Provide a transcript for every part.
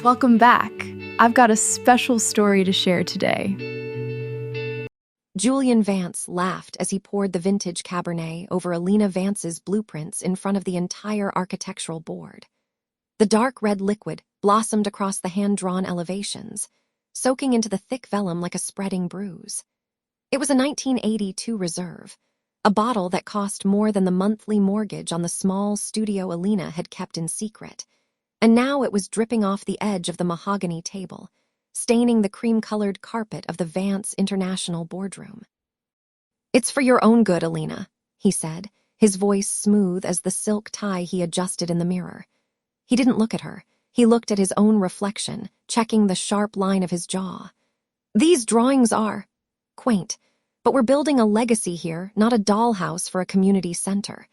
Welcome back. I've got a special story to share today. Julian Vance laughed as he poured the vintage Cabernet over Elena Vance's blueprints in front of the entire architectural board. The dark red liquid blossomed across the hand-drawn elevations, soaking into the thick vellum like a spreading bruise. It was a 1982 reserve, a bottle that cost more than the monthly mortgage on the small studio Elena had kept in secret, and now it was dripping off the edge of the mahogany table, staining the cream-colored carpet of the Vance International boardroom. "It's for your own good, Elena," he said, his voice smooth as the silk tie he adjusted in the mirror. He didn't look at her. He looked at his own reflection, checking the sharp line of his jaw. "These drawings are quaint, but we're building a legacy here, not a dollhouse for a community center.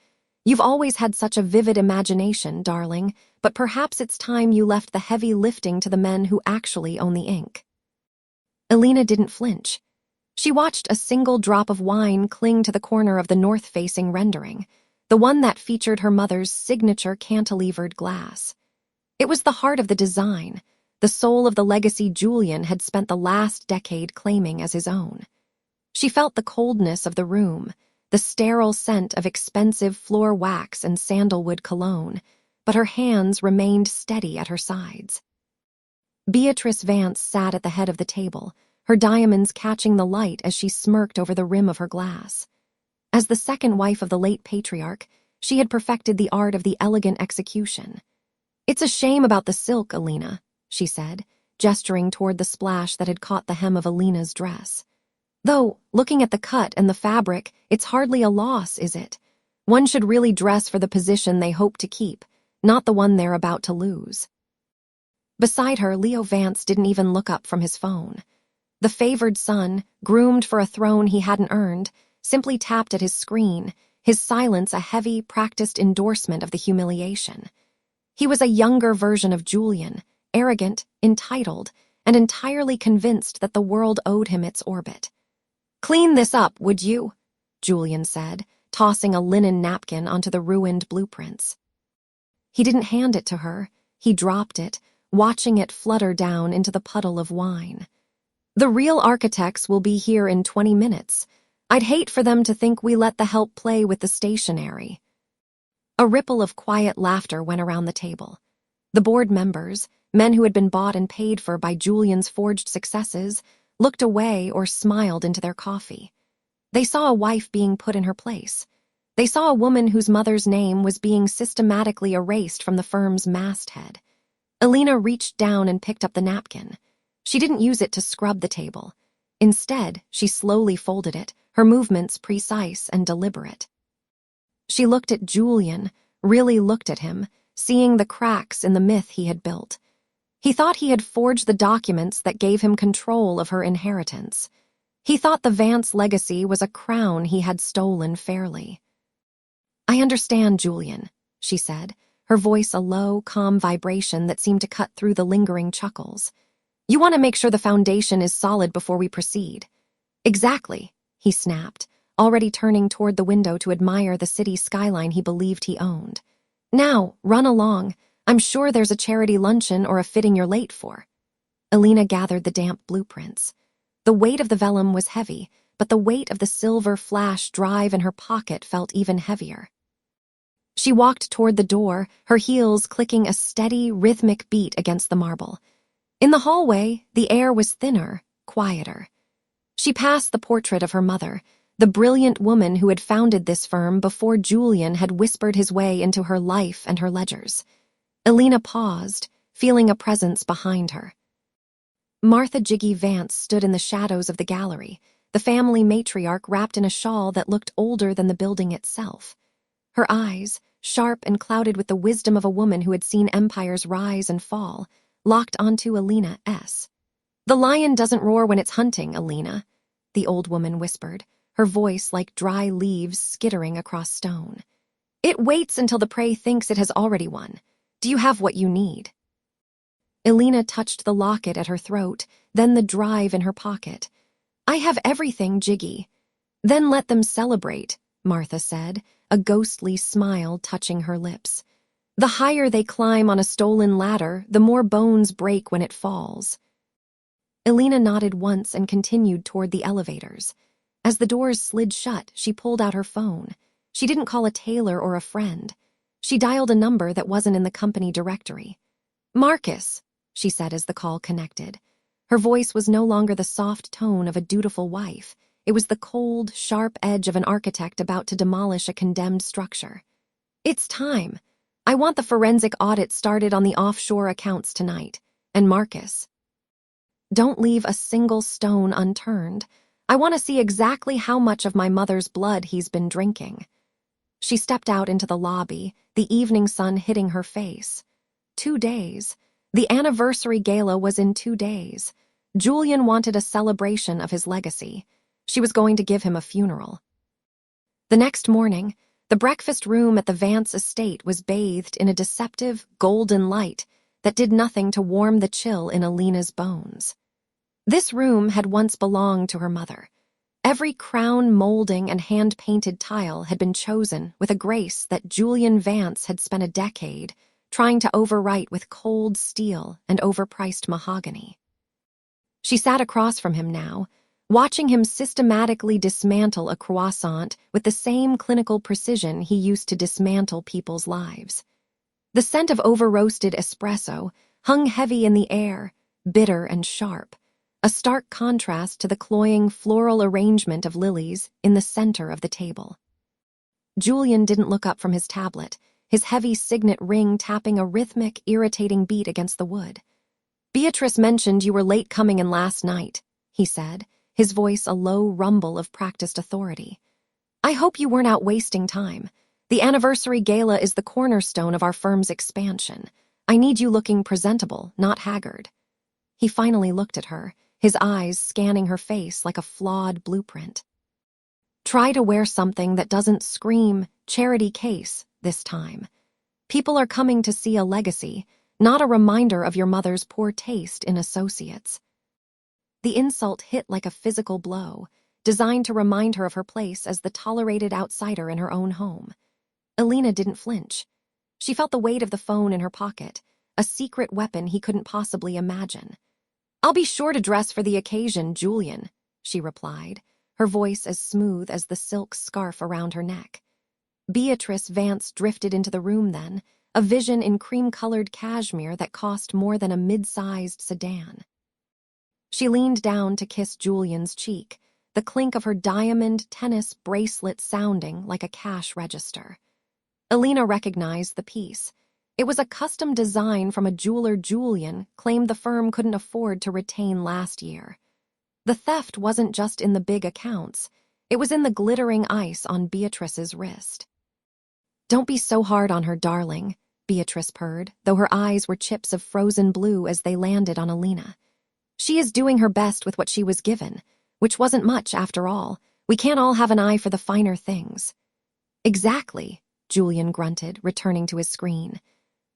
You've always had such a vivid imagination, darling, but perhaps it's time you left the heavy lifting to the men who actually own the ink." Elena didn't flinch. She watched a single drop of wine cling to the corner of the north-facing rendering, the one that featured her mother's signature cantilevered glass. It was the heart of the design, the soul of the legacy Julian had spent the last decade claiming as his own. She felt the coldness of the room, the sterile scent of expensive floor wax and sandalwood cologne, but her hands remained steady at her sides. Beatrice Vance sat at the head of the table, her diamonds catching the light as she smirked over the rim of her glass. As the second wife of the late patriarch, she had perfected the art of the elegant execution. "It's a shame about the silk, Elena," she said, gesturing toward the splash that had caught the hem of Elena's dress. "Though, looking at the cut and the fabric, it's hardly a loss, is it? One should really dress for the position they hope to keep, not the one they're about to lose." Beside her, Leo Vance didn't even look up from his phone. The favored son, groomed for a throne he hadn't earned, simply tapped at his screen, his silence a heavy, practiced endorsement of the humiliation. He was a younger version of Julian, arrogant, entitled, and entirely convinced that the world owed him its orbit. "Clean this up, would you?" Julian said, tossing a linen napkin onto the ruined blueprints. He didn't hand it to her. He dropped it, watching it flutter down into the puddle of wine. "The real architects will be here in 20 minutes. I'd hate for them to think we let the help play with the stationery." A ripple of quiet laughter went around the table. The board members, men who had been bought and paid for by Julian's forged successes, looked away or smiled into their coffee. They saw a wife being put in her place. They saw a woman whose mother's name was being systematically erased from the firm's masthead. Elena reached down and picked up the napkin. She didn't use it to scrub the table. Instead, she slowly folded it, her movements precise and deliberate. She looked at Julian, really looked at him, seeing the cracks in the myth he had built. He thought he had forged the documents that gave him control of her inheritance. He thought the Vance legacy was a crown he had stolen fairly. "I understand, Julian," she said, her voice a low, calm vibration that seemed to cut through the lingering chuckles. "You want to make sure the foundation is solid before we proceed." "Exactly," he snapped, already turning toward the window to admire the city skyline he believed he owned. "Now, run along. I'm sure there's a charity luncheon or a fitting you're late for." Elena gathered the damp blueprints. The weight of the vellum was heavy, but the weight of the silver flash drive in her pocket felt even heavier. She walked toward the door, her heels clicking a steady, rhythmic beat against the marble. In the hallway, the air was thinner, quieter. She passed the portrait of her mother, the brilliant woman who had founded this firm before Julian had whispered his way into her life and her ledgers. Elena paused, feeling a presence behind her. Martha Jiggy Vance stood in the shadows of the gallery, the family matriarch wrapped in a shawl that looked older than the building itself. Her eyes, sharp and clouded with the wisdom of a woman who had seen empires rise and fall, locked onto Elena S. "The lion doesn't roar when it's hunting, Elena," the old woman whispered, her voice like dry leaves skittering across stone. "It waits until the prey thinks it has already won. Do you have what you need?" Elena touched the locket at her throat, then the drive in her pocket. "I have everything, Jiggy." "Then let them celebrate," Martha said, a ghostly smile touching her lips. The higher they climb on a stolen ladder, the more bones break when it falls. Elena nodded once and continued toward the elevators. As the doors slid shut, she pulled out her phone. She didn't call a tailor or a friend. She dialed a number that wasn't in the company directory. "Marcus," she said as the call connected. Her voice was no longer the soft tone of a dutiful wife. It was the cold, sharp edge of an architect about to demolish a condemned structure. "It's time. I want the forensic audit started on the offshore accounts tonight. And Marcus, don't leave a single stone unturned. I want to see exactly how much of my mother's blood he's been drinking." She stepped out into the lobby, the evening sun hitting her face. 2 days. The anniversary gala was in 2 days. Julian wanted a celebration of his legacy. She was going to give him a funeral. The next morning, the breakfast room at the Vance estate was bathed in a deceptive, golden light that did nothing to warm the chill in Elena's bones. This room had once belonged to her mother. Every crown molding and hand-painted tile had been chosen with a grace that Julian Vance had spent a decade trying to overwrite with cold steel and overpriced mahogany. She sat across from him now, watching him systematically dismantle a croissant with the same clinical precision he used to dismantle people's lives. The scent of over-roasted espresso hung heavy in the air, bitter and sharp, a stark contrast to the cloying floral arrangement of lilies in the center of the table. Julian didn't look up from his tablet, his heavy signet ring tapping a rhythmic, irritating beat against the wood. "Beatrice mentioned you were late coming in last night," he said, his voice a low rumble of practiced authority. "I hope you weren't out wasting time. The anniversary gala is the cornerstone of our firm's expansion. I need you looking presentable, not haggard." He finally looked at her, his eyes scanning her face like a flawed blueprint. "Try to wear something that doesn't scream charity case this time. People are coming to see a legacy, not a reminder of your mother's poor taste in associates." The insult hit like a physical blow, designed to remind her of her place as the tolerated outsider in her own home. Elena didn't flinch. She felt the weight of the phone in her pocket, a secret weapon he couldn't possibly imagine. "I'll be sure to dress for the occasion, Julian," she replied, her voice as smooth as the silk scarf around her neck. Beatrice Vance drifted into the room then, a vision in cream-colored cashmere that cost more than a mid-sized sedan. She leaned down to kiss Julian's cheek, the clink of her diamond tennis bracelet sounding like a cash register. Elena recognized the piece. It was a custom design from a jeweler Julian claimed the firm couldn't afford to retain last year. The theft wasn't just in the big accounts. It was in the glittering ice on Beatrice's wrist. "Don't be so hard on her, darling," Beatrice purred, though her eyes were chips of frozen blue as they landed on Elena. "She is doing her best with what she was given, which wasn't much after all. We can't all have an eye for the finer things." "Exactly," Julian grunted, returning to his screen.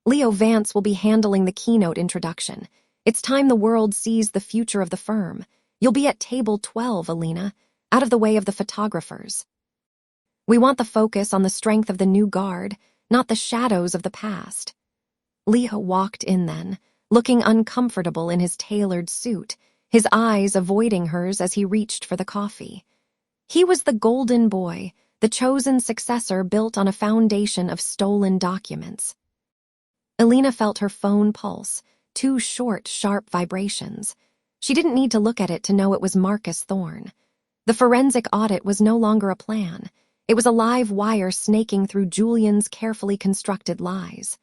"Leo Vance will be handling the keynote introduction. It's time the world sees the future of the firm. You'll be at table 12, Elena, out of the way of the photographers. We want the focus on the strength of the new guard, not the shadows of the past." Leo walked in then, looking uncomfortable in his tailored suit, his eyes avoiding hers as he reached for the coffee. He was the golden boy, the chosen successor built on a foundation of stolen documents. Elena felt her phone pulse, 2 short, sharp vibrations. She didn't need to look at it to know it was Marcus Thorne. The forensic audit was no longer a plan. It was a live wire snaking through Julian's carefully constructed lies.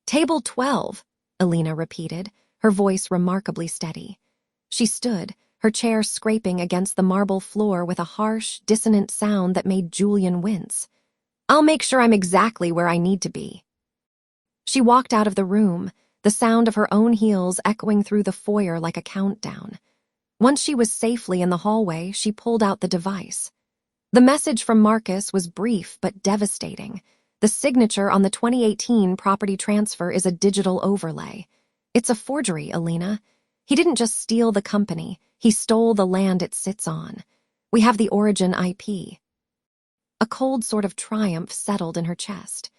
"Table 12, Elena repeated, her voice remarkably steady. She stood, her chair scraping against the marble floor with a harsh, dissonant sound that made Julian wince. "I'll make sure I'm exactly where I need to be." She walked out of the room, the sound of her own heels echoing through the foyer like a countdown. Once she was safely in the hallway, she pulled out the device. The message from Marcus was brief but devastating. The signature on the 2018 property transfer is a digital overlay. "It's a forgery, Elena. He didn't just steal the company, he stole the land it sits on. We have the origin IP." A cold sort of triumph settled in her chest.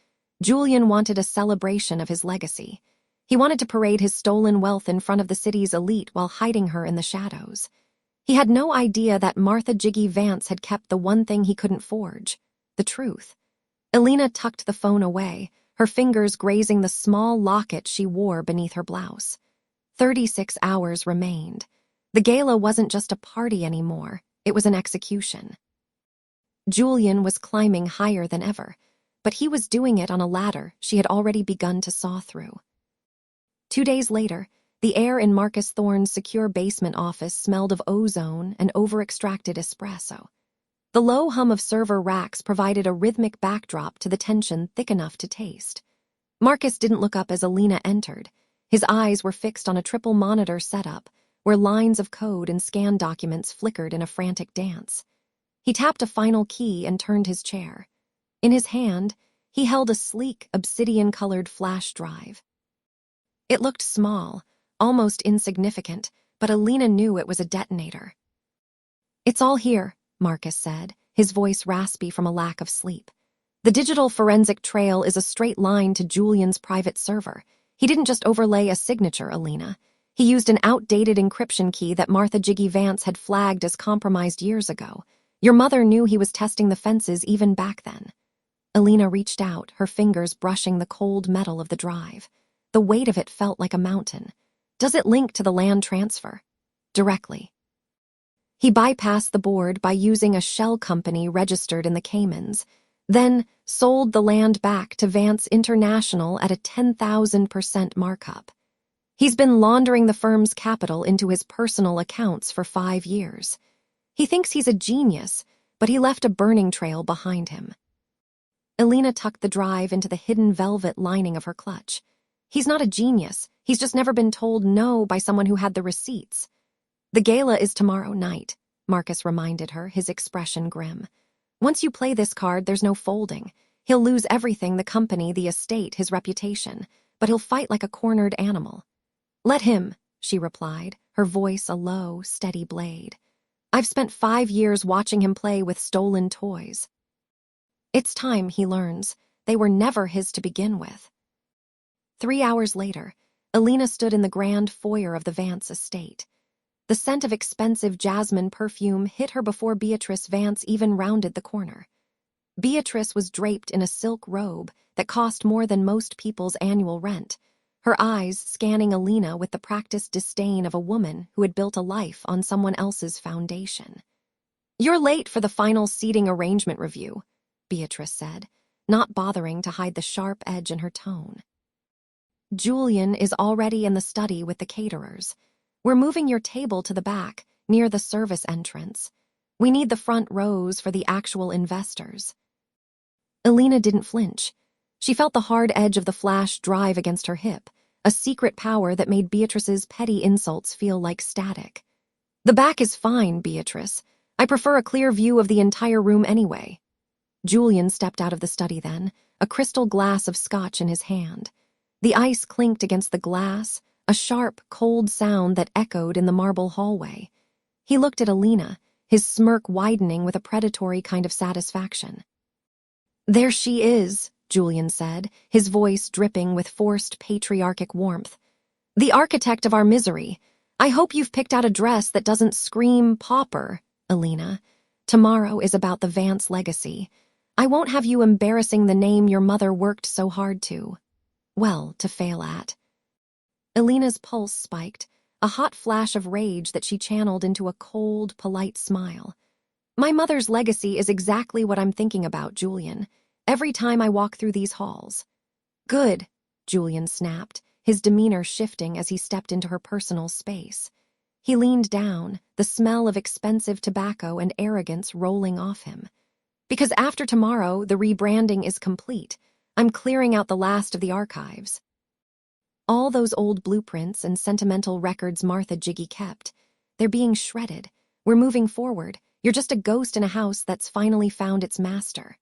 Julian wanted a celebration of his legacy. He wanted to parade his stolen wealth in front of the city's elite while hiding her in the shadows. He had no idea that Martha Jiggy Vance had kept the one thing he couldn't forge, the truth. Elena tucked the phone away, her fingers grazing the small locket she wore beneath her blouse. 36 hours remained. The gala wasn't just a party anymore, it was an execution. Julian was climbing higher than ever, but he was doing it on a ladder she had already begun to saw through. 2 days later, the air in Marcus Thorne's secure basement office smelled of ozone and over-extracted espresso. The low hum of server racks provided a rhythmic backdrop to the tension thick enough to taste. Marcus didn't look up as Elena entered. His eyes were fixed on a triple monitor setup, where lines of code and scan documents flickered in a frantic dance. He tapped a final key and turned his chair. In his hand, he held a sleek, obsidian-colored flash drive. It looked small, almost insignificant, but Elena knew it was a detonator. "It's all here," Marcus said, his voice raspy from a lack of sleep. "The digital forensic trail is a straight line to Julian's private server. He didn't just overlay a signature, Elena. He used an outdated encryption key that Martha Jiggy Vance had flagged as compromised years ago. Your mother knew he was testing the fences even back then." Elena reached out, her fingers brushing the cold metal of the drive. The weight of it felt like a mountain. "Does it link to the land transfer?" "Directly." He bypassed the board by using a shell company registered in the Caymans, then sold the land back to Vance International at a 10,000% markup. He's been laundering the firm's capital into his personal accounts for 5 years. He thinks he's a genius, but he left a burning trail behind him. Elena tucked the drive into the hidden velvet lining of her clutch. "He's not a genius. He's just never been told no by someone who had the receipts." "The gala is tomorrow night," Marcus reminded her, his expression grim. "Once you play this card, there's no folding. He'll lose everything, the company, the estate, his reputation, but he'll fight like a cornered animal." "Let him," she replied, her voice a low, steady blade. "I've spent 5 years watching him play with stolen toys. It's time he learns. They were never his to begin with." 3 hours later, Elena stood in the grand foyer of the Vance estate. The scent of expensive jasmine perfume hit her before Beatrice Vance even rounded the corner. Beatrice was draped in a silk robe that cost more than most people's annual rent, her eyes scanning Elena with the practiced disdain of a woman who had built a life on someone else's foundation. "You're late for the final seating arrangement review," Beatrice said, not bothering to hide the sharp edge in her tone. "Julian is already in the study with the caterers. We're moving your table to the back, near the service entrance. We need the front rows for the actual investors." Elena didn't flinch. She felt the hard edge of the flash drive against her hip, a secret power that made Beatrice's petty insults feel like static. "The back is fine, Beatrice. I prefer a clear view of the entire room anyway." Julian stepped out of the study then, a crystal glass of scotch in his hand. The ice clinked against the glass, a sharp, cold sound that echoed in the marble hallway. He looked at Elena, his smirk widening with a predatory kind of satisfaction. "There she is," Julian said, his voice dripping with forced patriarchic warmth. "The architect of our misery. I hope you've picked out a dress that doesn't scream pauper, Elena. Tomorrow is about the Vance legacy. I won't have you embarrassing the name your mother worked so hard to fail at." Elena's pulse spiked, a hot flash of rage that she channeled into a cold, polite smile. "My mother's legacy is exactly what I'm thinking about, Julian, every time I walk through these halls." "Good," Julian snapped, his demeanor shifting as he stepped into her personal space. He leaned down, the smell of expensive tobacco and arrogance rolling off him. "Because after tomorrow, the rebranding is complete. I'm clearing out the last of the archives. All those old blueprints and sentimental records Martha Jiggy kept, they're being shredded. We're moving forward. You're just a ghost in a house that's finally found its master."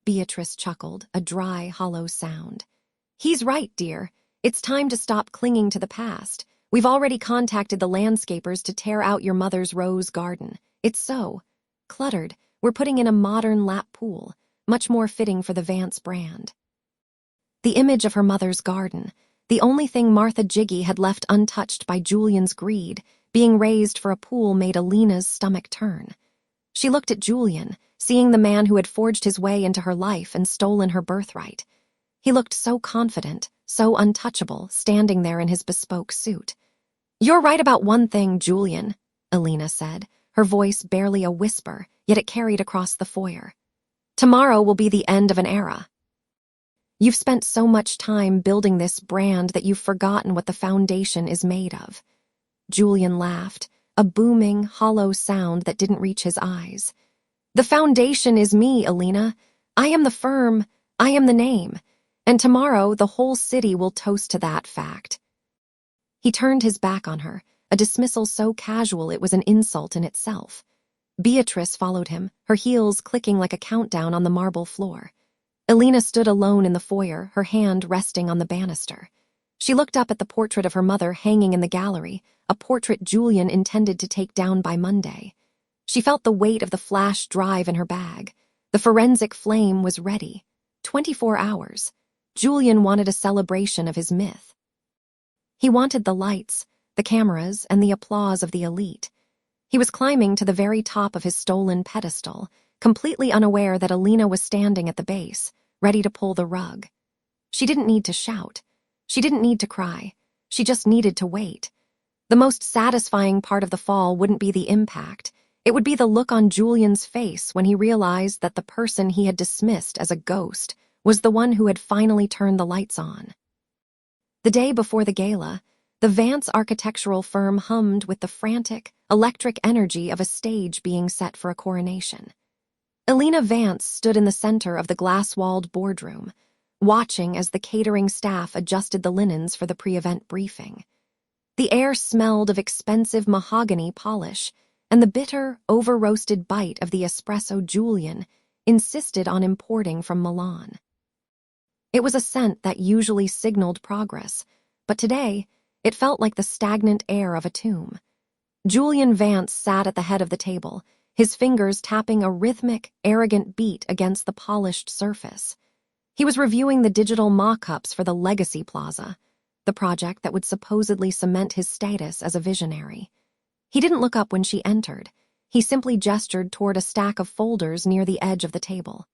Beatrice chuckled, a dry, hollow sound. "He's right, dear. It's time to stop clinging to the past. We've already contacted the landscapers to tear out your mother's rose garden. It's so cluttered. We're putting in a modern lap pool, much more fitting for the Vance brand." The image of her mother's garden, the only thing Martha Jiggy had left untouched by Julian's greed, being raised for a pool made Elena's stomach turn. She looked at Julian, seeing the man who had forged his way into her life and stolen her birthright. He looked so confident, so untouchable, standing there in his bespoke suit. "You're right about one thing, Julian," Elena said, her voice barely a whisper, yet it carried across the foyer. "Tomorrow will be the end of an era. You've spent so much time building this brand that you've forgotten what the foundation is made of." Julian laughed, a booming, hollow sound that didn't reach his eyes. "The foundation is me, Elena. I am the firm, I am the name, and tomorrow the whole city will toast to that fact." He turned his back on her, a dismissal so casual it was an insult in itself. Beatrice followed him, her heels clicking like a countdown on the marble floor. Elena stood alone in the foyer, her hand resting on the banister. She looked up at the portrait of her mother hanging in the gallery, a portrait Julian intended to take down by Monday. She felt the weight of the flash drive in her bag. The forensic flame was ready. 24 hours. Julian wanted a celebration of his myth. He wanted the lights, the cameras, and the applause of the elite. He was climbing to the very top of his stolen pedestal, completely unaware that Elena was standing at the base, ready to pull the rug. She didn't need to shout. She didn't need to cry. She just needed to wait. The most satisfying part of the fall wouldn't be the impact. It would be the look on Julian's face when he realized that the person he had dismissed as a ghost was the one who had finally turned the lights on. The day before the gala, the Vance architectural firm hummed with the frantic, electric energy of a stage being set for a coronation. Elena Vance stood in the center of the glass-walled boardroom, watching as the catering staff adjusted the linens for the pre-event briefing. The air smelled of expensive mahogany polish, and the bitter, over-roasted bite of the espresso Julian insisted on importing from Milan. It was a scent that usually signaled progress, but today it felt like the stagnant air of a tomb. Julian Vance sat at the head of the table, his fingers tapping a rhythmic, arrogant beat against the polished surface. He was reviewing the digital mock-ups for the Legacy Plaza, the project that would supposedly cement his status as a visionary. He didn't look up when she entered. He simply gestured toward a stack of folders near the edge of the table.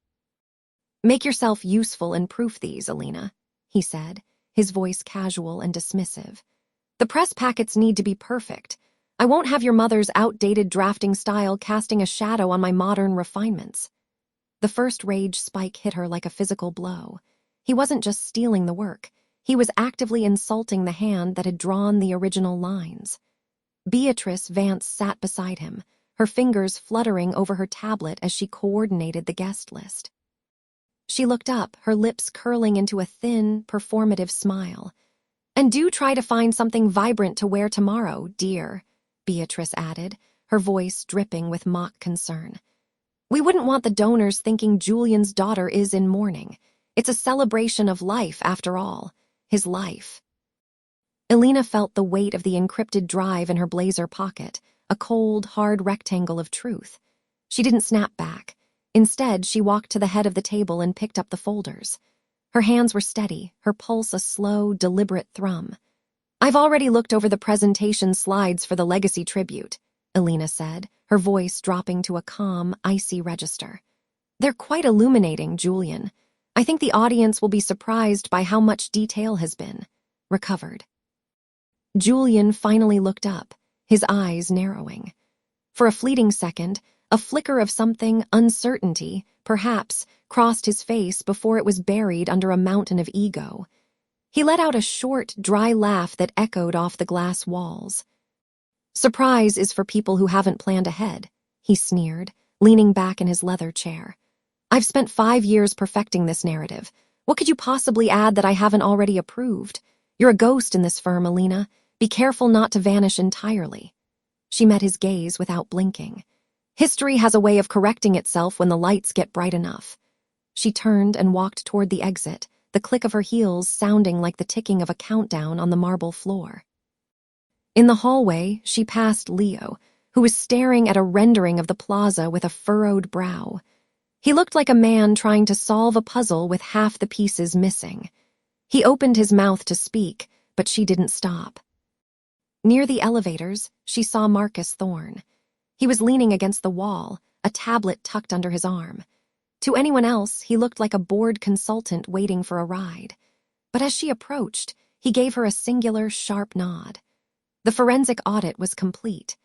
"Make yourself useful and proof these, Elena," he said, his voice casual and dismissive. "The press packets need to be perfect. I won't have your mother's outdated drafting style casting a shadow on my modern refinements." The first rage spike hit her like a physical blow. He wasn't just stealing the work. He was actively insulting the hand that had drawn the original lines. Beatrice Vance sat beside him, her fingers fluttering over her tablet as she coordinated the guest list. She looked up, her lips curling into a thin, performative smile. "And do try to find something vibrant to wear tomorrow, dear," Beatrice added, her voice dripping with mock concern. "We wouldn't want the donors thinking Julian's daughter is in mourning. It's a celebration of life, after all. His life." Elena felt the weight of the encrypted drive in her blazer pocket, a cold, hard rectangle of truth. She didn't snap back. Instead, she walked to the head of the table and picked up the folders. Her hands were steady, her pulse a slow, deliberate thrum. "I've already looked over the presentation slides for the Legacy tribute," Elena said, her voice dropping to a calm, icy register. "They're quite illuminating, Julian. I think the audience will be surprised by how much detail has been recovered." Julian finally looked up, his eyes narrowing. For a fleeting second, a flicker of something, uncertainty, perhaps, crossed his face before it was buried under a mountain of ego. He let out a short, dry laugh that echoed off the glass walls. "Surprise is for people who haven't planned ahead," he sneered, leaning back in his leather chair. "I've spent 5 years perfecting this narrative. What could you possibly add that I haven't already approved? You're a ghost in this firm, Elena. Be careful not to vanish entirely." She met his gaze without blinking. "History has a way of correcting itself when the lights get bright enough." She turned and walked toward the exit, the click of her heels sounding like the ticking of a countdown on the marble floor. In the hallway, she passed Leo, who was staring at a rendering of the plaza with a furrowed brow. He looked like a man trying to solve a puzzle with half the pieces missing. He opened his mouth to speak, but she didn't stop. Near the elevators, she saw Marcus Thorne. He was leaning against the wall, a tablet tucked under his arm. To anyone else, he looked like a bored consultant waiting for a ride. But as she approached, he gave her a singular, sharp nod. The forensic audit was complete.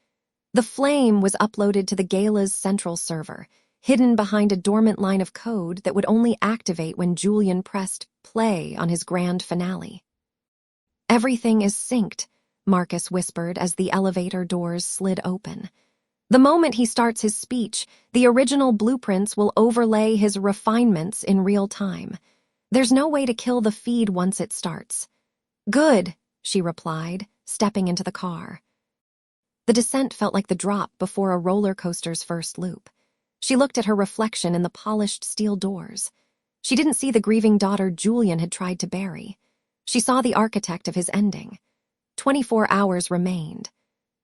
The flame was uploaded to the gala's central server, hidden behind a dormant line of code that would only activate when Julian pressed play on his grand finale. "Everything is synced," Marcus whispered as the elevator doors slid open. "The moment he starts his speech, the original blueprints will overlay his refinements in real time. There's no way to kill the feed once it starts." "Good," she replied, stepping into the car. The descent felt like the drop before a roller coaster's first loop. She looked at her reflection in the polished steel doors. She didn't see the grieving daughter Julian had tried to bury. She saw the architect of his ending. 24 hours remained.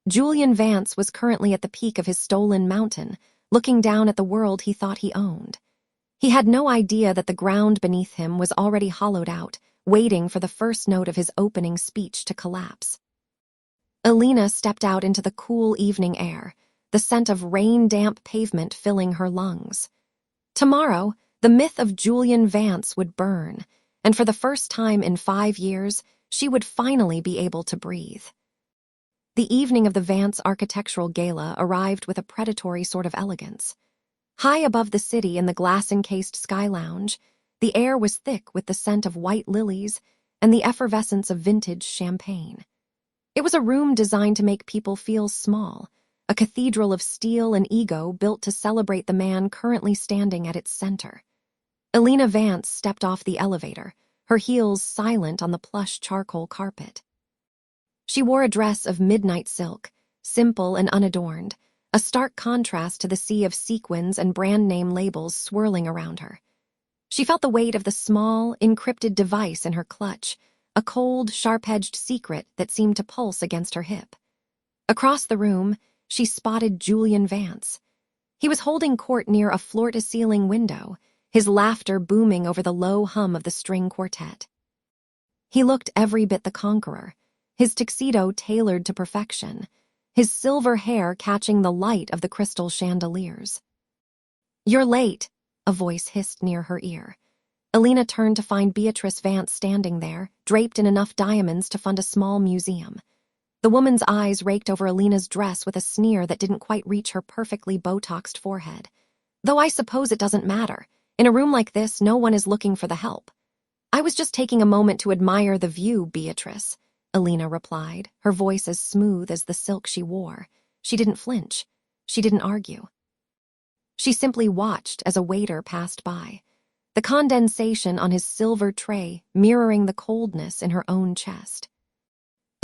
Julian Vance was currently at the peak of his stolen mountain, looking down at the world he thought he owned. He had no idea that the ground beneath him was already hollowed out, waiting for the first note of his opening speech to collapse. Elena stepped out into the cool evening air, the scent of rain-damp pavement filling her lungs. Tomorrow, the myth of Julian Vance would burn, and for the first time in 5 years, she would finally be able to breathe. The evening of the Vance Architectural Gala arrived with a predatory sort of elegance. High above the city in the glass-encased sky lounge, the air was thick with the scent of white lilies and the effervescence of vintage champagne. It was a room designed to make people feel small, a cathedral of steel and ego built to celebrate the man currently standing at its center. Elena Vance stepped off the elevator, her heels silent on the plush charcoal carpet. She wore a dress of midnight silk, simple and unadorned, a stark contrast to the sea of sequins and brand-name labels swirling around her. She felt the weight of the small, encrypted device in her clutch, a cold, sharp-edged secret that seemed to pulse against her hip. Across the room, she spotted Julian Vance. He was holding court near a floor-to-ceiling window, his laughter booming over the low hum of the string quartet. He looked every bit the conqueror, his tuxedo tailored to perfection, his silver hair catching the light of the crystal chandeliers. "You're late," a voice hissed near her ear. Elena turned to find Beatrice Vance standing there, draped in enough diamonds to fund a small museum. The woman's eyes raked over Elena's dress with a sneer that didn't quite reach her perfectly Botoxed forehead. "Though I suppose it doesn't matter. In a room like this, no one is looking for the help." "I was just taking a moment to admire the view, Beatrice," Elena replied, her voice as smooth as the silk she wore. She didn't flinch. She didn't argue. She simply watched as a waiter passed by, the condensation on his silver tray mirroring the coldness in her own chest.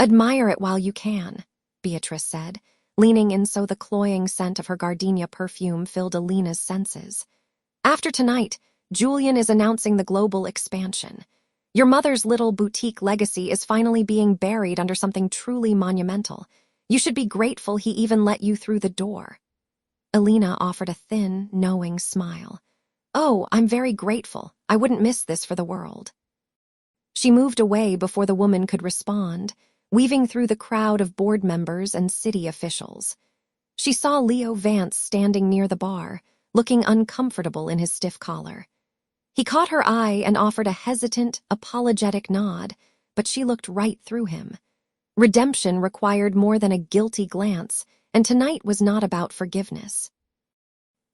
"Admire it while you can," Beatrice said, leaning in so the cloying scent of her gardenia perfume filled Elena's senses. "After tonight, Julian is announcing the global expansion. Your mother's little boutique legacy is finally being buried under something truly monumental. You should be grateful he even let you through the door." Elena offered a thin, knowing smile. "Oh, I'm very grateful. I wouldn't miss this for the world." She moved away before the woman could respond, weaving through the crowd of board members and city officials. She saw Leo Vance standing near the bar, looking uncomfortable in his stiff collar. He caught her eye and offered a hesitant, apologetic nod, but she looked right through him. Redemption required more than a guilty glance, and tonight was not about forgiveness.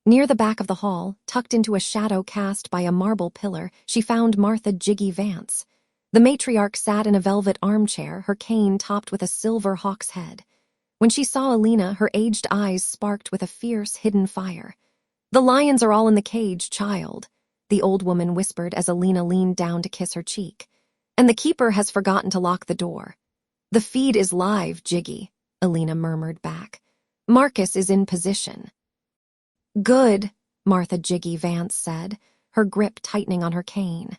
Near the back of the hall, tucked into a shadow cast by a marble pillar, she found Martha "Jiggy" Vance. The matriarch sat in a velvet armchair, her cane topped with a silver hawk's head. When she saw Elena, her aged eyes sparked with a fierce, hidden fire. "The lions are all in the cage, child," the old woman whispered as Elena leaned down to kiss her cheek. "And the keeper has forgotten to lock the door." "The feed is live, Jiggy," Elena murmured back. "Marcus is in position." "Good," Martha "Jiggy" Vance said, her grip tightening on her cane.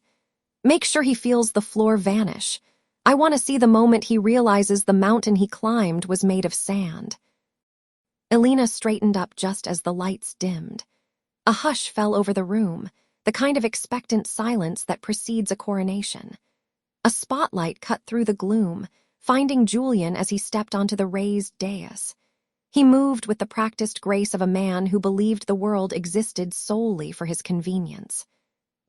"Make sure he feels the floor vanish. I want to see the moment he realizes the mountain he climbed was made of sand." Elena straightened up just as the lights dimmed. A hush fell over the room, the kind of expectant silence that precedes a coronation. A spotlight cut through the gloom, finding Julian as he stepped onto the raised dais. He moved with the practiced grace of a man who believed the world existed solely for his convenience.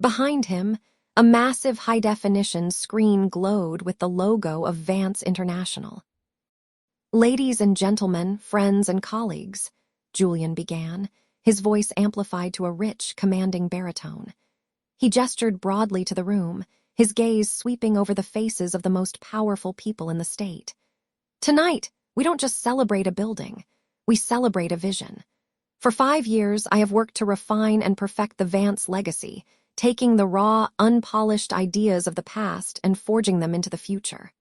Behind him, a massive high-definition screen glowed with the logo of Vance International. "Ladies and gentlemen, friends and colleagues," Julian began, his voice amplified to a rich, commanding baritone. He gestured broadly to the room, his gaze sweeping over the faces of the most powerful people in the state. "Tonight, we don't just celebrate a building, we celebrate a vision. For 5 years, I have worked to refine and perfect the Vance legacy, taking the raw, unpolished ideas of the past and forging them into the future."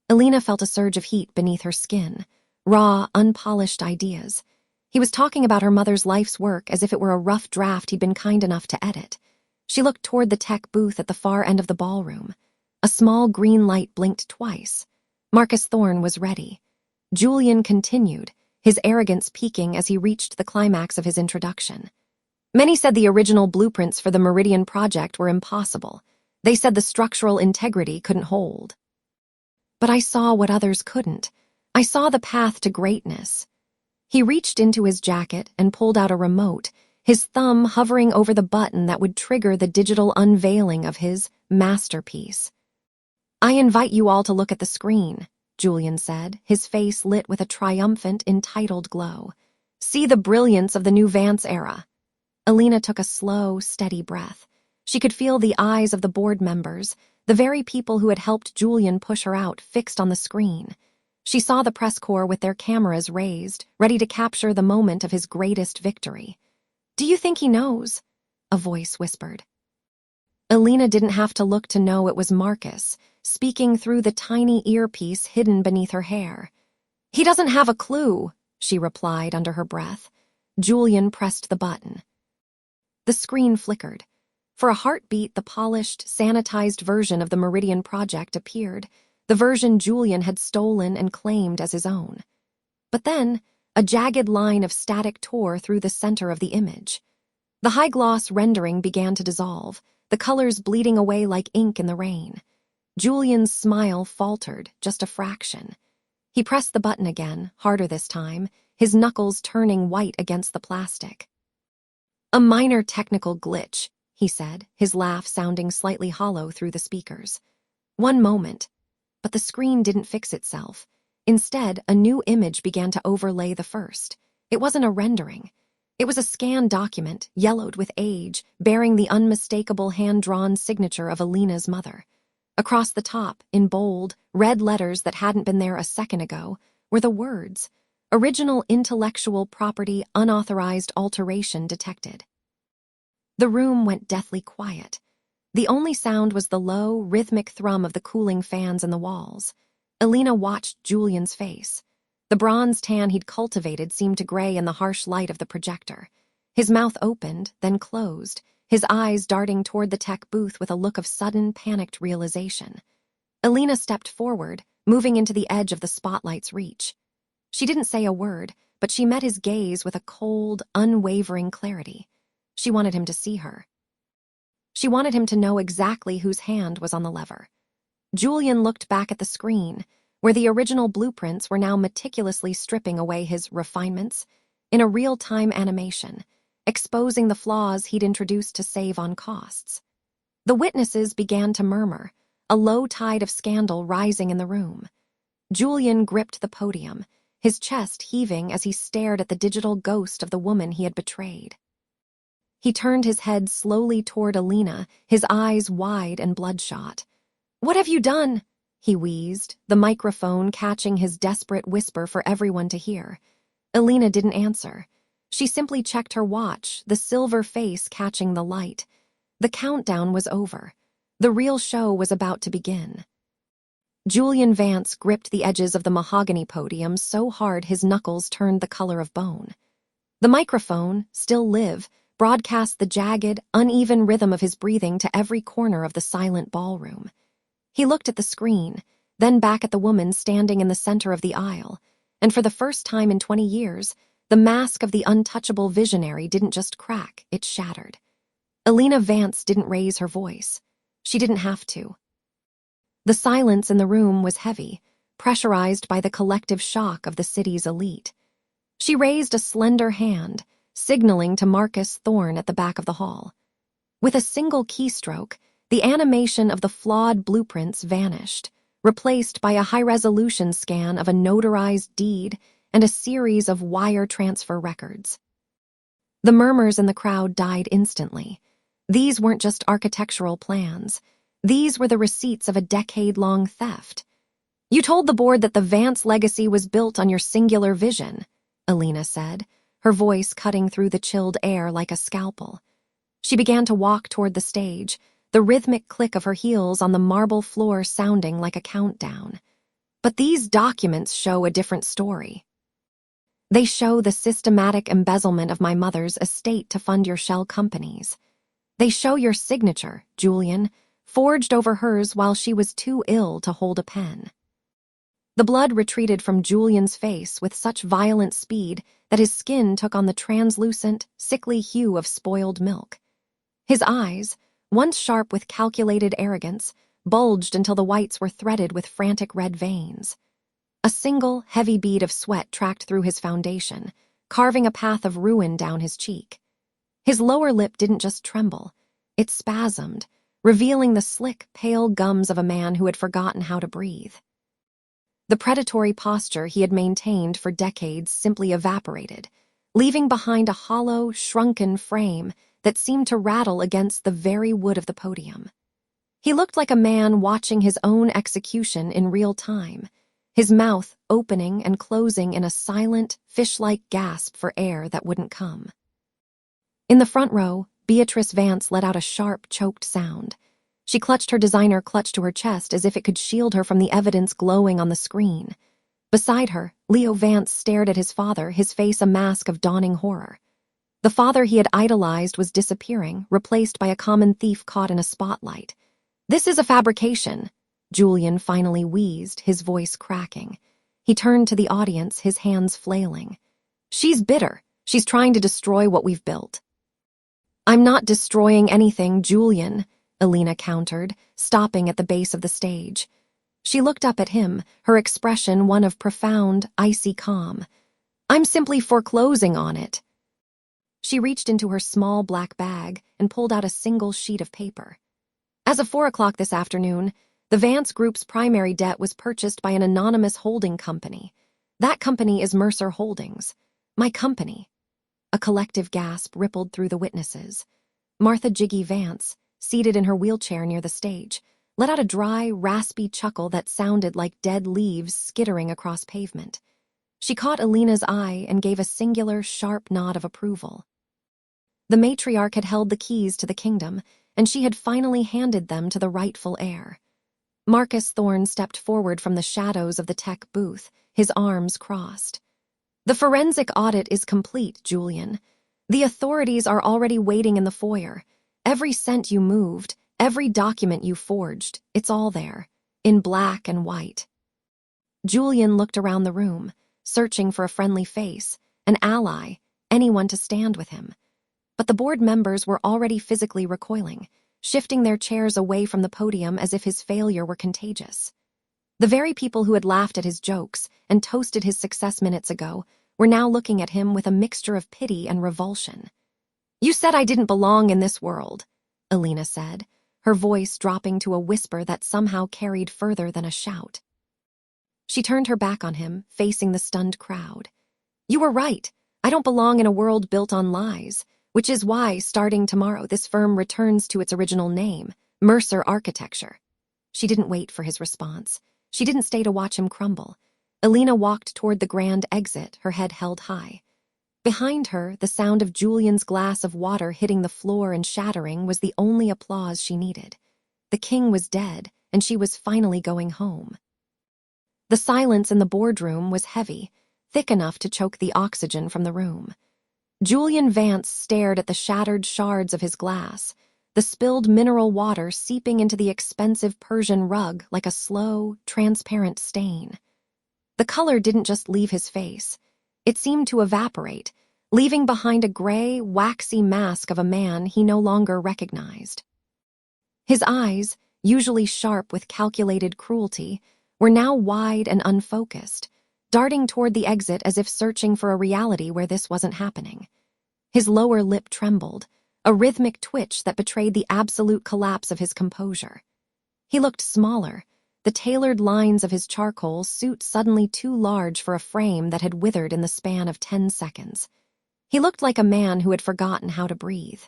Elena felt a surge of heat beneath her skin. Raw, unpolished ideas. He was talking about her mother's life's work as if it were a rough draft he'd been kind enough to edit. She looked toward the tech booth at the far end of the ballroom. A small green light blinked twice. Marcus Thorne was ready. Julian continued, his arrogance peaking as he reached the climax of his introduction. "Many said the original blueprints for the Meridian project were impossible. They said the structural integrity couldn't hold. But I saw what others couldn't. I saw the path to greatness." He reached into his jacket and pulled out a remote, his thumb hovering over the button that would trigger the digital unveiling of his masterpiece. "I invite you all to look at the screen," Julian said, his face lit with a triumphant, entitled glow. "See the brilliance of the new Vance era." Elena took a slow, steady breath. She could feel the eyes of the board members, the very people who had helped Julian push her out, fixed on the screen. She saw the press corps with their cameras raised, ready to capture the moment of his greatest victory. "Do you think he knows?" a voice whispered. Elena didn't have to look to know it was Marcus, speaking through the tiny earpiece hidden beneath her hair. "He doesn't have a clue," she replied under her breath. Julian pressed the button. The screen flickered. For a heartbeat, the polished, sanitized version of the Meridian project appeared, the version Julian had stolen and claimed as his own. But then, a jagged line of static tore through the center of the image. The high-gloss rendering began to dissolve, the colors bleeding away like ink in the rain. Julian's smile faltered, just a fraction. He pressed the button again, harder this time, his knuckles turning white against the plastic. "A minor technical glitch," he said, his laugh sounding slightly hollow through the speakers. "One moment." But the screen didn't fix itself. Instead, a new image began to overlay the first. It wasn't a rendering. It was a scanned document, yellowed with age, bearing the unmistakable hand-drawn signature of Elena's mother. Across the top, in bold, red letters that hadn't been there a second ago, were the words, "Original intellectual property unauthorized alteration detected." The room went deathly quiet. The only sound was the low, rhythmic thrum of the cooling fans in the walls. Elena watched Julian's face. The bronze tan he'd cultivated seemed to gray in the harsh light of the projector. His mouth opened, then closed, his eyes darting toward the tech booth with a look of sudden, panicked realization. Elena stepped forward, moving into the edge of the spotlight's reach. She didn't say a word, but she met his gaze with a cold, unwavering clarity. She wanted him to see her. She wanted him to know exactly whose hand was on the lever. Julian looked back at the screen, where the original blueprints were now meticulously stripping away his refinements in a real-time animation, exposing the flaws he'd introduced to save on costs. The witnesses began to murmur, a low tide of scandal rising in the room. Julian gripped the podium, his chest heaving as he stared at the digital ghost of the woman he had betrayed. He turned his head slowly toward Elena, his eyes wide and bloodshot. "What have you done?" he wheezed, the microphone catching his desperate whisper for everyone to hear. Elena didn't answer. She simply checked her watch, the silver face catching the light. The countdown was over. The real show was about to begin. Julian Vance gripped the edges of the mahogany podium so hard his knuckles turned the color of bone. The microphone, still live, broadcast the jagged, uneven rhythm of his breathing to every corner of the silent ballroom. He looked at the screen, then back at the woman standing in the center of the aisle, and for the first time in 20 years, the mask of the untouchable visionary didn't just crack, it shattered. Elena Vance didn't raise her voice. She didn't have to. The silence in the room was heavy, pressurized by the collective shock of the city's elite. She raised a slender hand, signaling to Marcus Thorne at the back of the hall. With a single keystroke, the animation of the flawed blueprints vanished, replaced by a high-resolution scan of a notarized deed and a series of wire transfer records. The murmurs in the crowd died instantly. These weren't just architectural plans. These were the receipts of a decade-long theft. "You told the board that the Vance legacy was built on your singular vision," Elena said, her voice cutting through the chilled air like a scalpel. She began to walk toward the stage, the rhythmic click of her heels on the marble floor sounding like a countdown. "But these documents show a different story. They show the systematic embezzlement of my mother's estate to fund your shell companies. They show your signature, Julian, forged over hers while she was too ill to hold a pen." The blood retreated from Julian's face with such violent speed that his skin took on the translucent, sickly hue of spoiled milk. His eyes, once sharp with calculated arrogance, bulged until the whites were threaded with frantic red veins. A single, heavy bead of sweat tracked through his foundation, carving a path of ruin down his cheek. His lower lip didn't just tremble, it spasmed, revealing the slick, pale gums of a man who had forgotten how to breathe. The predatory posture he had maintained for decades simply evaporated, leaving behind a hollow, shrunken frame that seemed to rattle against the very wood of the podium. He looked like a man watching his own execution in real time, his mouth opening and closing in a silent, fish-like gasp for air that wouldn't come. In the front row, Beatrice Vance let out a sharp, choked sound. She clutched her designer clutch to her chest as if it could shield her from the evidence glowing on the screen. Beside her, Leo Vance stared at his father, his face a mask of dawning horror. The father he had idolized was disappearing, replaced by a common thief caught in a spotlight. "This is a fabrication," Julian finally wheezed, his voice cracking. He turned to the audience, his hands flailing. "She's bitter. She's trying to destroy what we've built." "I'm not destroying anything, Julian," Elena countered, stopping at the base of the stage. She looked up at him, her expression one of profound, icy calm. "I'm simply foreclosing on it." She reached into her small black bag and pulled out a single sheet of paper. "As of 4 o'clock this afternoon, the Vance Group's primary debt was purchased by an anonymous holding company. That company is Mercer Holdings. My company." A collective gasp rippled through the witnesses. Martha Jiggy Vance, seated in her wheelchair near the stage, let out a dry, raspy chuckle that sounded like dead leaves skittering across pavement. She caught Elena's eye and gave a singular, sharp nod of approval. The matriarch had held the keys to the kingdom, and she had finally handed them to the rightful heir. Marcus Thorne stepped forward from the shadows of the tech booth, his arms crossed. "The forensic audit is complete, Julian. The authorities are already waiting in the foyer. Every cent you moved, every document you forged, it's all there, in black and white." Julian looked around the room, searching for a friendly face, an ally, anyone to stand with him. But the board members were already physically recoiling, shifting their chairs away from the podium as if his failure were contagious. The very people who had laughed at his jokes and toasted his success minutes ago were now looking at him with a mixture of pity and revulsion. "You said I didn't belong in this world," Elena said, her voice dropping to a whisper that somehow carried further than a shout. She turned her back on him, facing the stunned crowd. "You were right. I don't belong in a world built on lies, which is why, starting tomorrow, this firm returns to its original name, Mercer Architecture." She didn't wait for his response. She didn't stay to watch him crumble. Elena walked toward the grand exit, her head held high. Behind her, the sound of Julian's glass of water hitting the floor and shattering was the only applause she needed. The king was dead, and she was finally going home. The silence in the boardroom was heavy, thick enough to choke the oxygen from the room. Julian Vance stared at the shattered shards of his glass, the spilled mineral water seeping into the expensive Persian rug like a slow, transparent stain. The color didn't just leave his face. It seemed to evaporate, leaving behind a gray, waxy mask of a man he no longer recognized. His eyes, usually sharp with calculated cruelty, were now wide and unfocused, darting toward the exit as if searching for a reality where this wasn't happening. His lower lip trembled, a rhythmic twitch that betrayed the absolute collapse of his composure. He looked smaller, the tailored lines of his charcoal suit suddenly too large for a frame that had withered in the span of 10 seconds. He looked like a man who had forgotten how to breathe.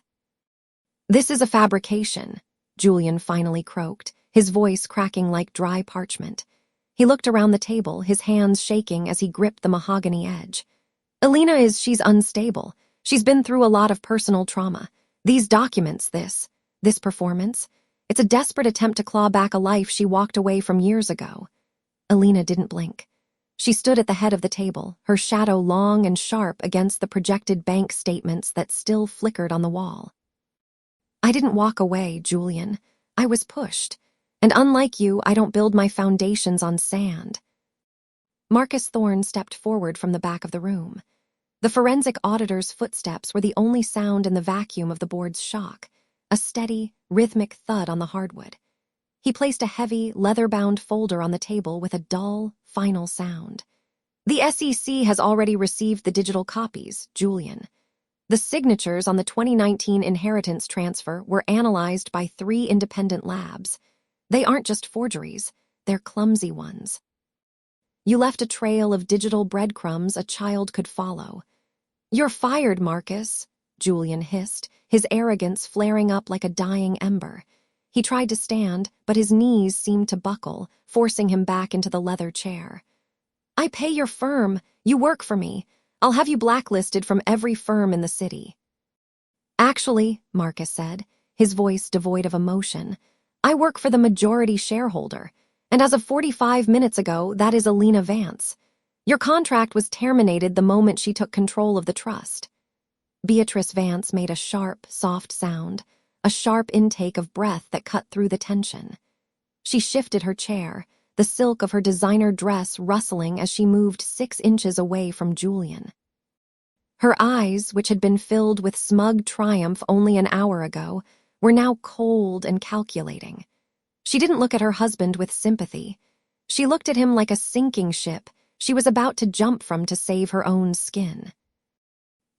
"This is a fabrication," Julian finally croaked, his voice cracking like dry parchment. He looked around the table, his hands shaking as he gripped the mahogany edge. She's unstable. She's been through a lot of personal trauma. These documents, this performance, it's a desperate attempt to claw back a life she walked away from years ago." Elena didn't blink. She stood at the head of the table, her shadow long and sharp against the projected bank statements that still flickered on the wall. "I didn't walk away, Julian. I was pushed. And unlike you, I don't build my foundations on sand." Marcus Thorne stepped forward from the back of the room. The forensic auditor's footsteps were the only sound in the vacuum of the board's shock, a steady, rhythmic thud on the hardwood. He placed a heavy, leather-bound folder on the table with a dull, final sound. "The SEC has already received the digital copies, Julian. The signatures on the 2019 inheritance transfer were analyzed by 3 independent labs. They aren't just forgeries, they're clumsy ones. You left a trail of digital breadcrumbs a child could follow." "You're fired, Marcus," Julian hissed, his arrogance flaring up like a dying ember. He tried to stand, but his knees seemed to buckle, forcing him back into the leather chair. "I pay your firm. You work for me. I'll have you blacklisted from every firm in the city." "Actually," Marcus said, his voice devoid of emotion, "I work for the majority shareholder, and as of 45 minutes ago, that is Elena Vance. Your contract was terminated the moment she took control of the trust." Beatrice Vance made a sharp, soft sound, a sharp intake of breath that cut through the tension. She shifted her chair, the silk of her designer dress rustling as she moved 6 inches away from Julian. Her eyes, which had been filled with smug triumph only an hour ago, were now cold and calculating. She didn't look at her husband with sympathy. She looked at him like a sinking ship she was about to jump from to save her own skin.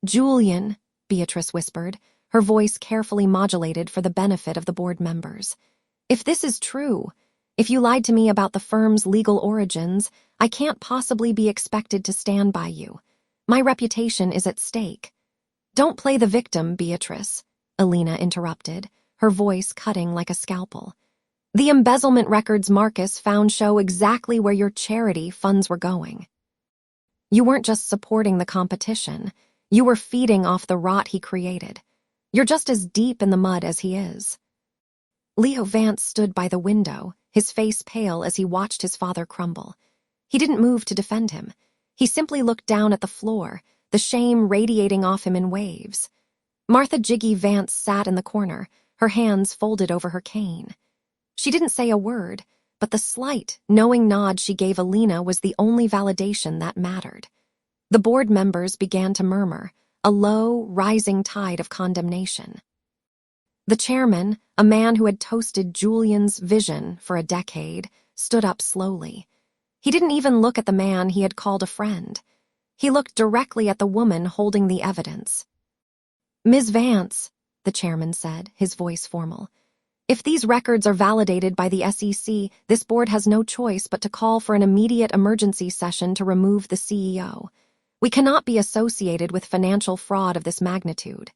"Julian," Beatrice whispered, her voice carefully modulated for the benefit of the board members. "If this is true, if you lied to me about the firm's legal origins, I can't possibly be expected to stand by you. My reputation is at stake." "Don't play the victim, Beatrice," Elena interrupted, her voice cutting like a scalpel. "The embezzlement records Marcus found show exactly where your charity funds were going. You weren't just supporting the competition, you were feeding off the rot he created. You're just as deep in the mud as he is." Leo Vance stood by the window, his face pale as he watched his father crumble. He didn't move to defend him. He simply looked down at the floor, the shame radiating off him in waves. Martha Jiggy Vance sat in the corner, her hands folded over her cane. She didn't say a word, but the slight, knowing nod she gave Elena was the only validation that mattered. The board members began to murmur, a low, rising tide of condemnation. The chairman, a man who had toasted Julian's vision for a decade, stood up slowly. He didn't even look at the man he had called a friend. He looked directly at the woman holding the evidence. "Ms. Vance," the chairman said, his voice formal, "if these records are validated by the SEC, this board has no choice but to call for an immediate emergency session to remove the CEO. We cannot be associated with financial fraud of this magnitude."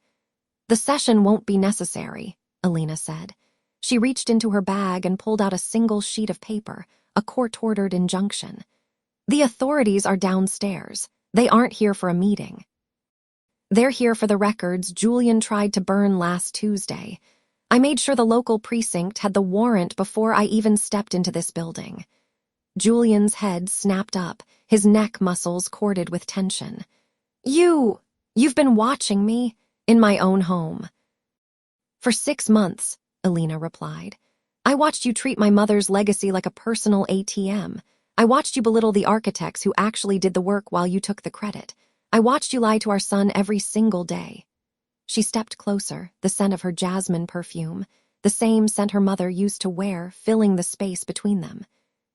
"The session won't be necessary," Elena said. She reached into her bag and pulled out a single sheet of paper, a court-ordered injunction. "The authorities are downstairs. They aren't here for a meeting. They're here for the records Julian tried to burn last Tuesday. I made sure the local precinct had the warrant before I even stepped into this building." Julian's head snapped up, his neck muscles corded with tension. You've been watching me in my own home." "For 6 months," Elena replied. "I watched you treat my mother's legacy like a personal ATM. I watched you belittle the architects who actually did the work while you took the credit. I watched you lie to our son every single day." She stepped closer, the scent of her jasmine perfume, the same scent her mother used to wear, filling the space between them.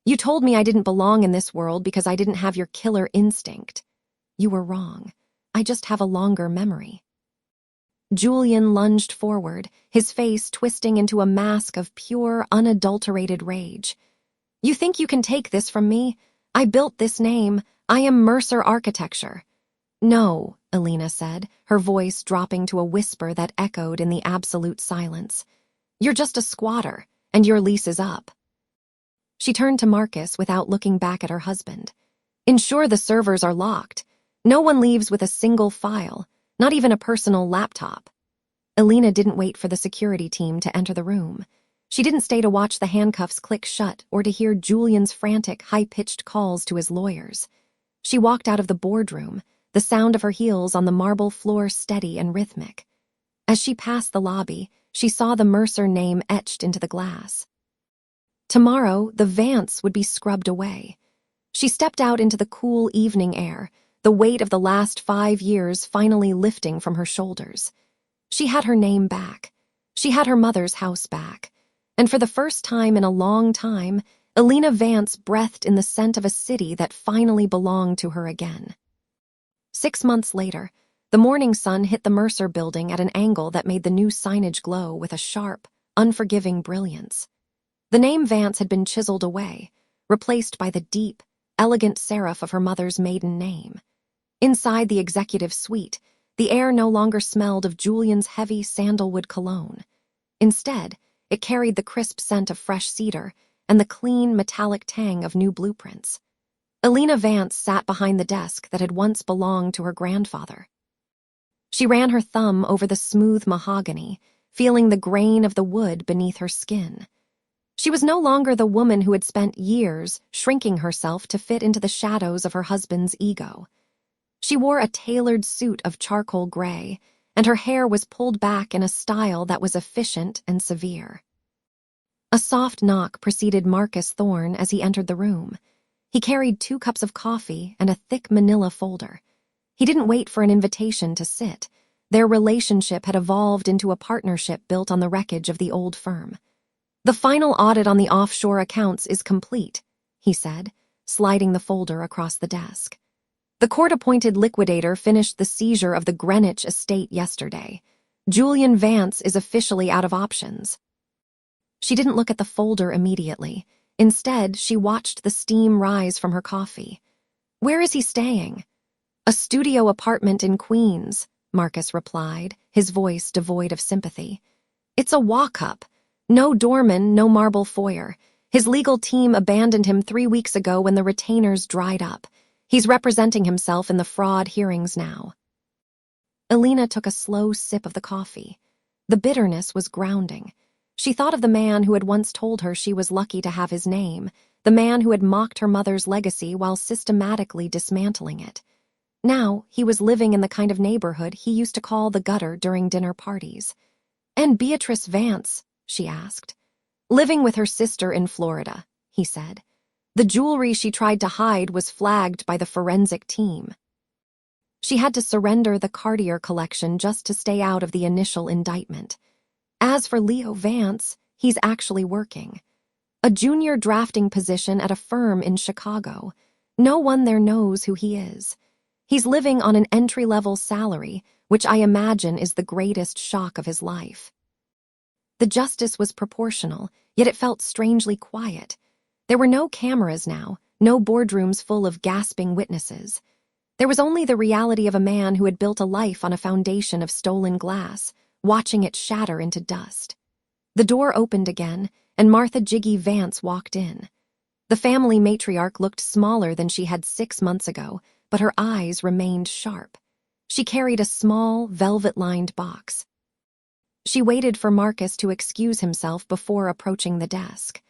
You told me I didn't belong in this world because I didn't have your killer instinct. You were wrong. I just have a longer memory. Julian lunged forward, his face twisting into a mask of pure, unadulterated rage. You think you can take this from me? I built this name. I am Mercer Architecture. No, Elena said, her voice dropping to a whisper that echoed in the absolute silence. You're just a squatter, and your lease is up. She turned to Marcus without looking back at her husband. Ensure the servers are locked. No one leaves with a single file, not even a personal laptop. Elena didn't wait for the security team to enter the room. She didn't stay to watch the handcuffs click shut or to hear Julian's frantic, high-pitched calls to his lawyers. She walked out of the boardroom, the sound of her heels on the marble floor steady and rhythmic. As she passed the lobby, she saw the Mercer name etched into the glass. Tomorrow, the Vance would be scrubbed away. She stepped out into the cool evening air, the weight of the last 5 years finally lifting from her shoulders. She had her name back. She had her mother's house back. And for the first time in a long time, Elena Vance breathed in the scent of a city that finally belonged to her again. 6 months later, the morning sun hit the Mercer building at an angle that made the new signage glow with a sharp, unforgiving brilliance. The name Vance had been chiseled away, replaced by the deep, elegant serif of her mother's maiden name. Inside the executive suite, the air no longer smelled of Julian's heavy sandalwood cologne. Instead, it carried the crisp scent of fresh cedar and the clean, metallic tang of new blueprints. Elena Vance sat behind the desk that had once belonged to her grandfather. She ran her thumb over the smooth mahogany, feeling the grain of the wood beneath her skin. She was no longer the woman who had spent years shrinking herself to fit into the shadows of her husband's ego. She wore a tailored suit of charcoal gray, and her hair was pulled back in a style that was efficient and severe. A soft knock preceded Marcus Thorne as he entered the room. He carried 2 cups of coffee and a thick manila folder. He didn't wait for an invitation to sit. Their relationship had evolved into a partnership built on the wreckage of the old firm. The final audit on the offshore accounts is complete, he said, sliding the folder across the desk. The court-appointed liquidator finished the seizure of the Greenwich estate yesterday. Julian Vance is officially out of options. She didn't look at the folder immediately. Instead, she watched the steam rise from her coffee. Where is he staying? A studio apartment in Queens, Marcus replied, his voice devoid of sympathy. It's a walk-up. No doorman, no marble foyer. His legal team abandoned him 3 weeks ago when the retainers dried up. He's representing himself in the fraud hearings now. Elena took a slow sip of the coffee. The bitterness was grounding. She thought of the man who had once told her she was lucky to have his name, the man who had mocked her mother's legacy while systematically dismantling it. Now, he was living in the kind of neighborhood he used to call the gutter during dinner parties. And Beatrice Vance, she asked. Living with her sister in Florida, he said. The jewelry she tried to hide was flagged by the forensic team. She had to surrender the Cartier collection just to stay out of the initial indictment. As for Leo Vance, he's actually working. A junior drafting position at a firm in Chicago. No one there knows who he is. He's living on an entry-level salary, which I imagine is the greatest shock of his life. The justice was proportional, yet it felt strangely quiet. There were no cameras now, no boardrooms full of gasping witnesses. There was only the reality of a man who had built a life on a foundation of stolen glass, watching it shatter into dust. The door opened again, and Martha Jiggy Vance walked in. The family matriarch looked smaller than she had 6 months ago, but her eyes remained sharp. She carried a small, velvet-lined box. She waited for Marcus to excuse himself before approaching the desk.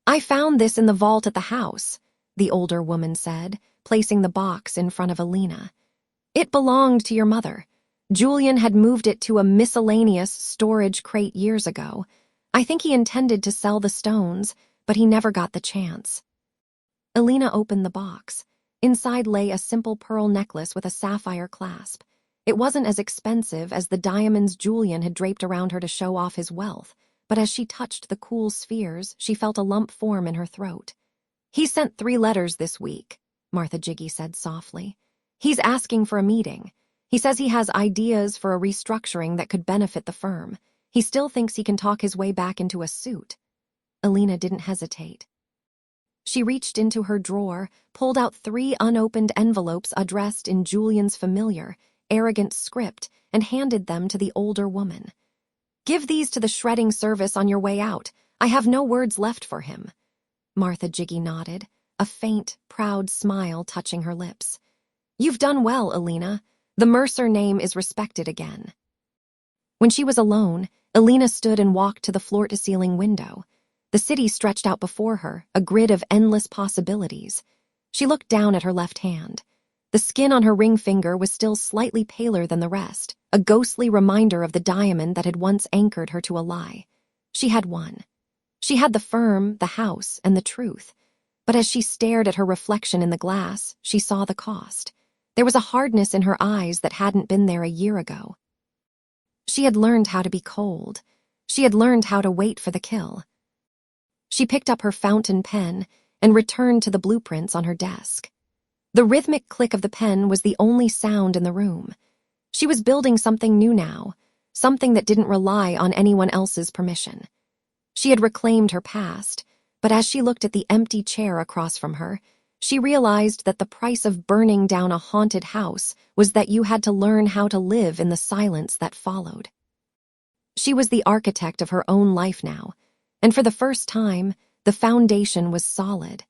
I found this in the vault at the house, the older woman said, placing the box in front of Elena. It belonged to your mother. Julian had moved it to a miscellaneous storage crate years ago. I think he intended to sell the stones, but he never got the chance. Elena opened the box. Inside lay a simple pearl necklace with a sapphire clasp. It wasn't as expensive as the diamonds Julian had draped around her to show off his wealth, but as she touched the cool spheres, she felt a lump form in her throat. "He sent 3 letters this week," Martha Jiggy said softly. "He's asking for a meeting. He says he has ideas for a restructuring that could benefit the firm. He still thinks he can talk his way back into a suit." Elena didn't hesitate. She reached into her drawer, pulled out 3 unopened envelopes addressed in Julian's familiar, arrogant script, and handed them to the older woman. "Give these to the shredding service on your way out. I have no words left for him." Martha Jiggy nodded, a faint, proud smile touching her lips. "You've done well, Elena. The Mercer name is respected again." When she was alone, Elena stood and walked to the floor-to-ceiling window. The city stretched out before her, a grid of endless possibilities. She looked down at her left hand. The skin on her ring finger was still slightly paler than the rest, a ghostly reminder of the diamond that had once anchored her to a lie. She had won. She had the firm, the house, and the truth. But as she stared at her reflection in the glass, she saw the cost. There was a hardness in her eyes that hadn't been there a year ago. She had learned how to be cold. She had learned how to wait for the kill. She picked up her fountain pen and returned to the blueprints on her desk. The rhythmic click of the pen was the only sound in the room. She was building something new now, something that didn't rely on anyone else's permission. She had reclaimed her past, but as she looked at the empty chair across from her, she realized that the price of burning down a haunted house was that you had to learn how to live in the silence that followed. She was the architect of her own life now, and for the first time, the foundation was solid.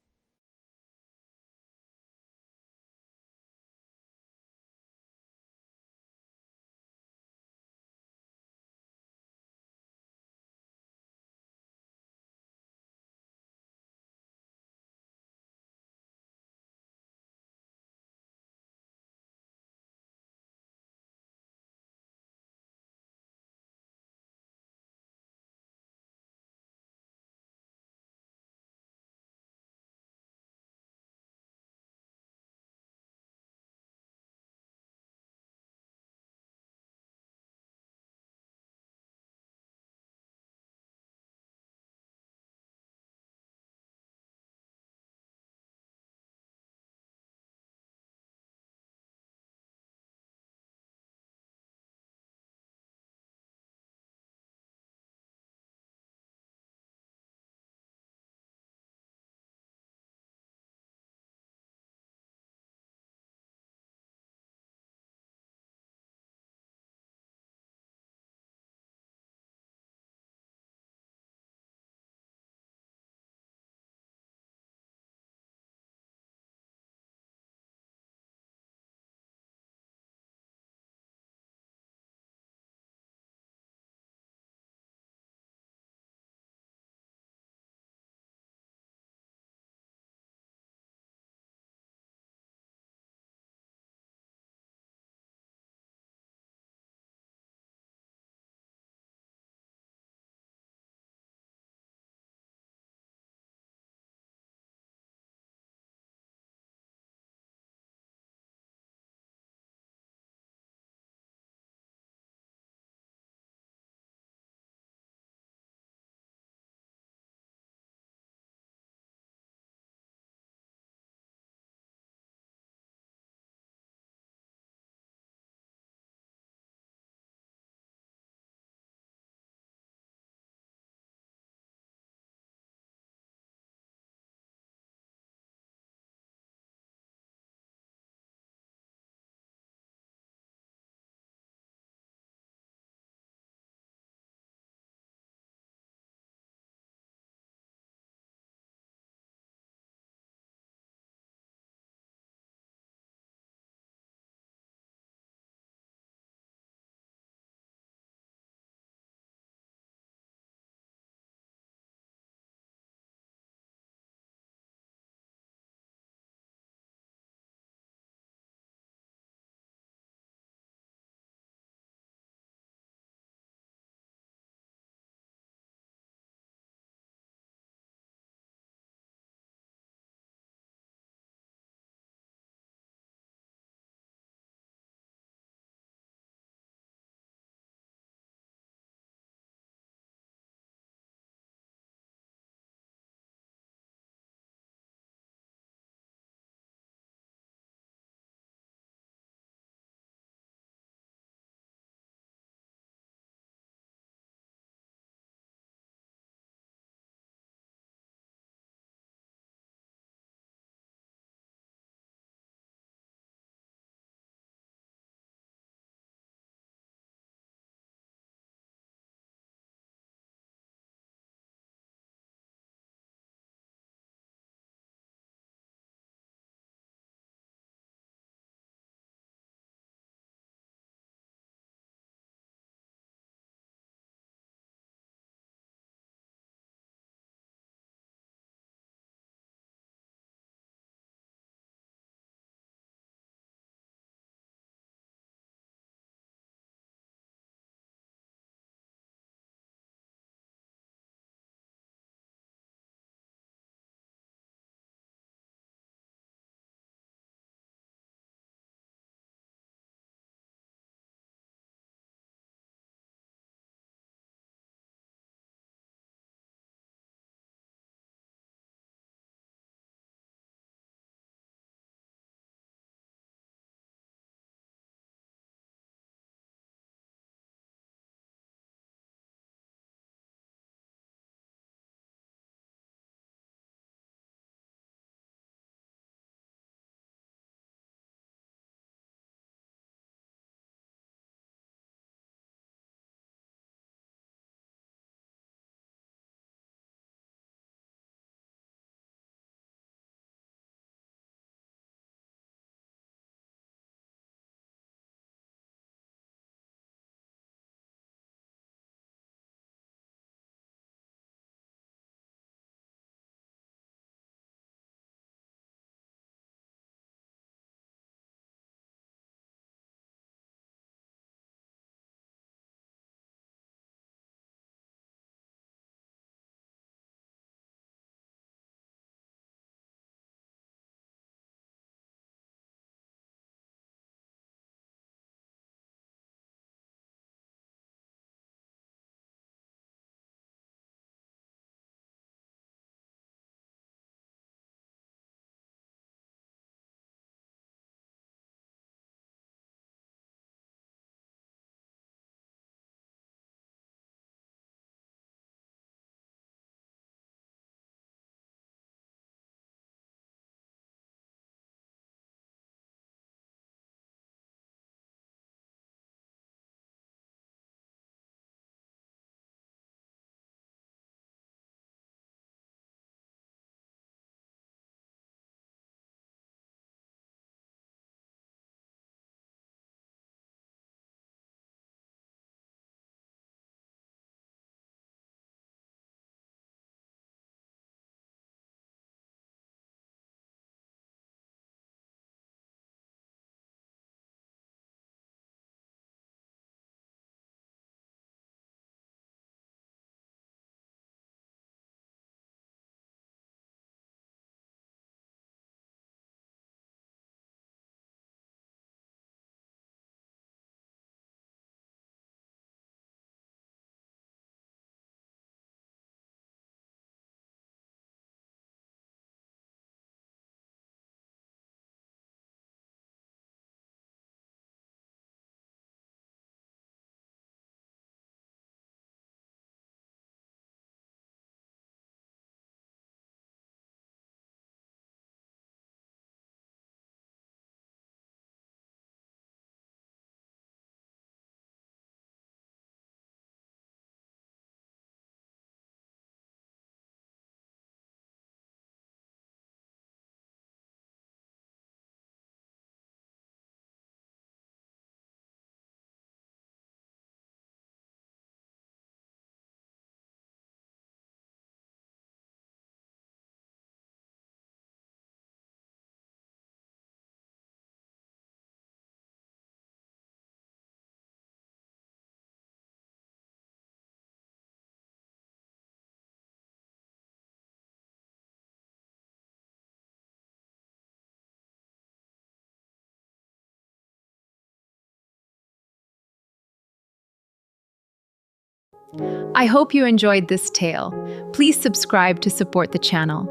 I hope you enjoyed this tale. Please subscribe to support the channel.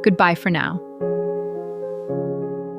Goodbye for now.